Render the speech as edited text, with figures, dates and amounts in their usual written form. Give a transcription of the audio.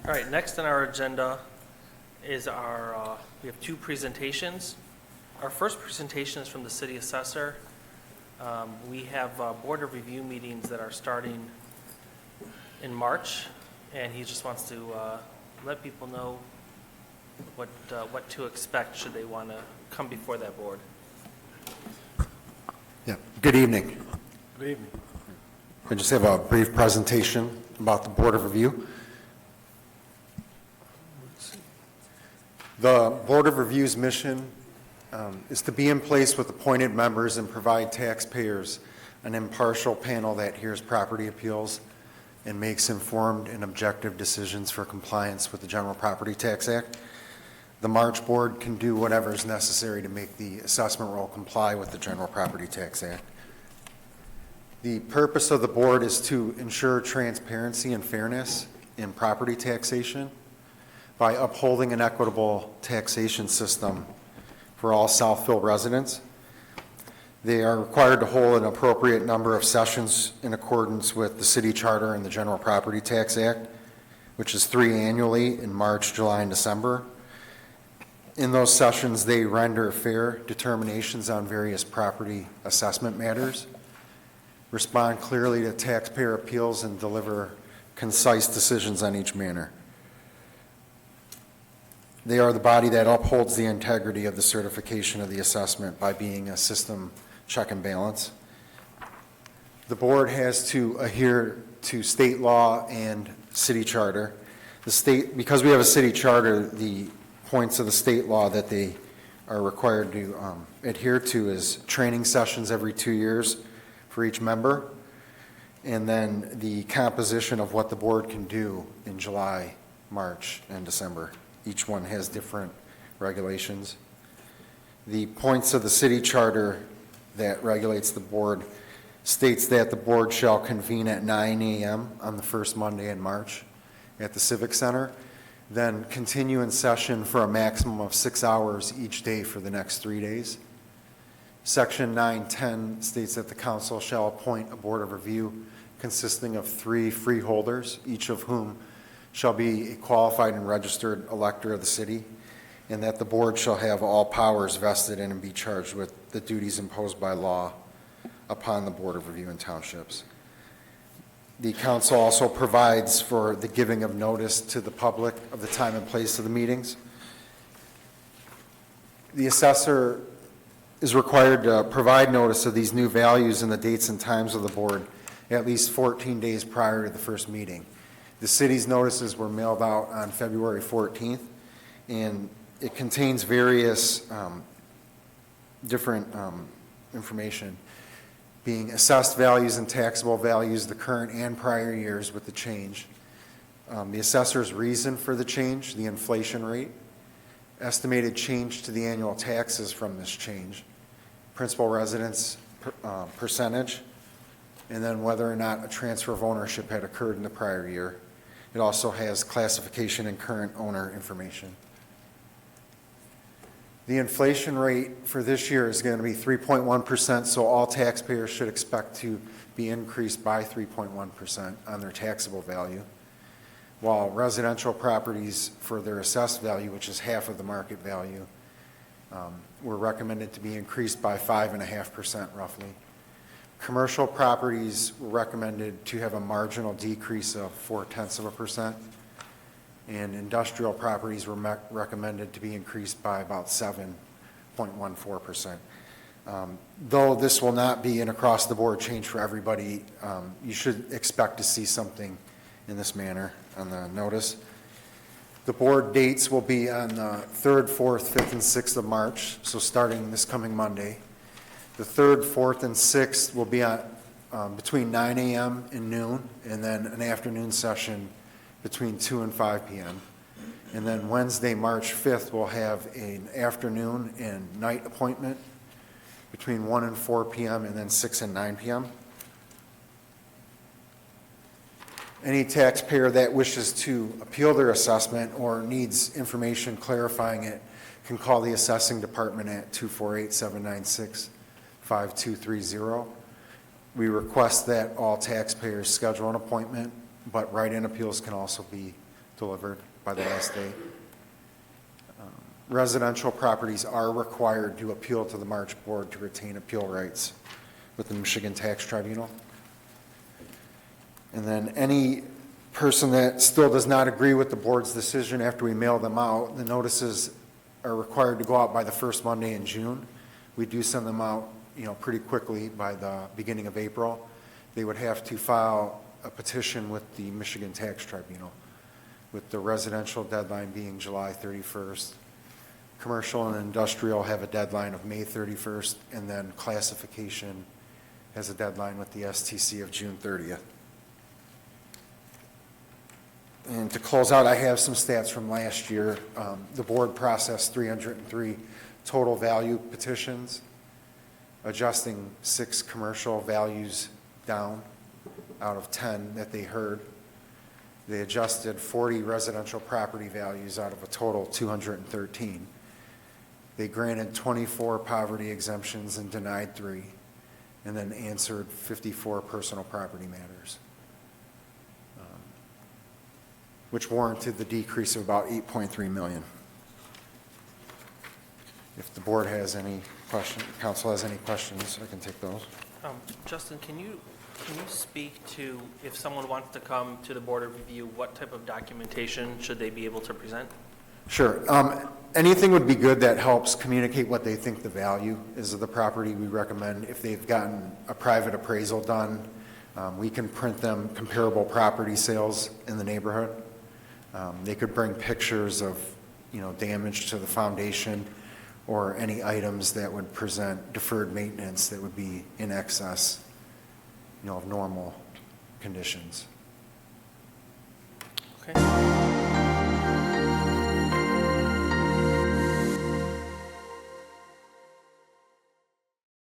All right, next on our agenda is we have two presentations. Our first presentation is from the city assessor. We have board of review meetings that are starting in March, and he just wants to let people know what to expect should they want to come before that board. Yeah. Good evening. Good evening. I just have a brief presentation about the Board of Review. The Board of Review's mission is to be in place with appointed members and provide taxpayers an impartial panel that hears property appeals and makes informed and objective decisions for compliance with the General Property Tax Act. The March Board can do whatever is necessary to make the assessment roll comply with the General Property Tax Act. The purpose of the board is to ensure transparency and fairness in property taxation by upholding an equitable taxation system for all Southfield residents. They are required to hold an appropriate number of sessions in accordance with the city charter and the General Property Tax Act, which is 3 annually in March, July, and December. In those sessions, they render fair determinations on various property assessment matters, respond clearly to taxpayer appeals, and deliver concise decisions on each matter. They are the body that upholds the integrity of the certification of the assessment by being a system check and balance. The board has to adhere to state law and city charter. Because we have a city charter, the points of the state law that they are required to adhere to is training sessions every 2 years for each member, and then the composition of what the board can do in July, March, and December. Each one has different regulations. The points of the city charter that regulates the board states that the board shall convene at 9 a.m. on the first Monday in March at the Civic Center, then continue in session for a maximum of 6 hours each day for the next 3 days. Section 910 states that the council shall appoint a board of review consisting of 3 freeholders, each of whom shall be a qualified and registered elector of the city, and that the board shall have all powers vested in and be charged with the duties imposed by law upon the Board of Review in townships. The council also provides for the giving of notice to the public of the time and place of the meetings. The assessor is required to provide notice of these new values and the dates and times of the board at least 14 days prior to the first meeting. The city's notices were mailed out on February 14th, and it contains various different information, being assessed values and taxable values, the current and prior years with the change, the assessor's reason for the change, the inflation rate, estimated change to the annual taxes from this change, principal residence percentage, and then whether or not a transfer of ownership had occurred in the prior year. It also has classification and current owner information. The inflation rate for this year is going to be 3.1%, so all taxpayers should expect to be increased by 3.1% on their taxable value, while residential properties for their assessed value, which is half of the market value, were recommended to be increased by 5.5% roughly. Commercial properties were recommended to have a marginal decrease of 0.4%, and industrial properties were recommended to be increased by about 7.14%. Though this will not be an across-the-board change for everybody, you should expect to see something in this manner on the notice. The board dates will be on the 3rd, 4th, 5th, and 6th of March, so starting this coming Monday. The 3rd, 4th, and 6th will be on between 9 a.m. and noon, and then an afternoon session between 2 and 5 p.m. And then Wednesday, March 5th, we'll have an afternoon and night appointment between 1 and 4 p.m. and then 6 and 9 p.m. Any taxpayer that wishes to appeal their assessment or needs information clarifying it can call the assessing department at 248-796-5230. We request that all taxpayers schedule an appointment, but write-in appeals can also be delivered by the last day. Residential properties are required to appeal to the March Board to retain appeal rights with the Michigan Tax Tribunal. And then any person that still does not agree with the board's decision after we mail them out, the notices are required to go out by the first Monday in June. We do send them out, pretty quickly by the beginning of April. They would have to file a petition with the Michigan Tax Tribunal, with the residential deadline being July 31st. Commercial and industrial have a deadline of May 31st, and then classification has a deadline with the STC of June 30th. And to close out, I have some stats from last year. The board processed 303 total value petitions, adjusting 6 commercial values down out of 10 that they heard. They adjusted 40 residential property values out of a total 213. They granted 24 poverty exemptions and denied 3, and then answered 54 personal property matters, which warranted the decrease of about $8.3 million. If the board has any questions, council has any questions, I can take those. Justin, can you speak to, if someone wants to come to the Board of Review, what type of documentation should they be able to present? Sure. Anything would be good that helps communicate what they think the value is of the property. We recommend if they've gotten a private appraisal done, we can print them comparable property sales in the neighborhood. They could bring pictures of, damage to the foundation or any items that would present deferred maintenance that would be in excess, of normal conditions. Okay.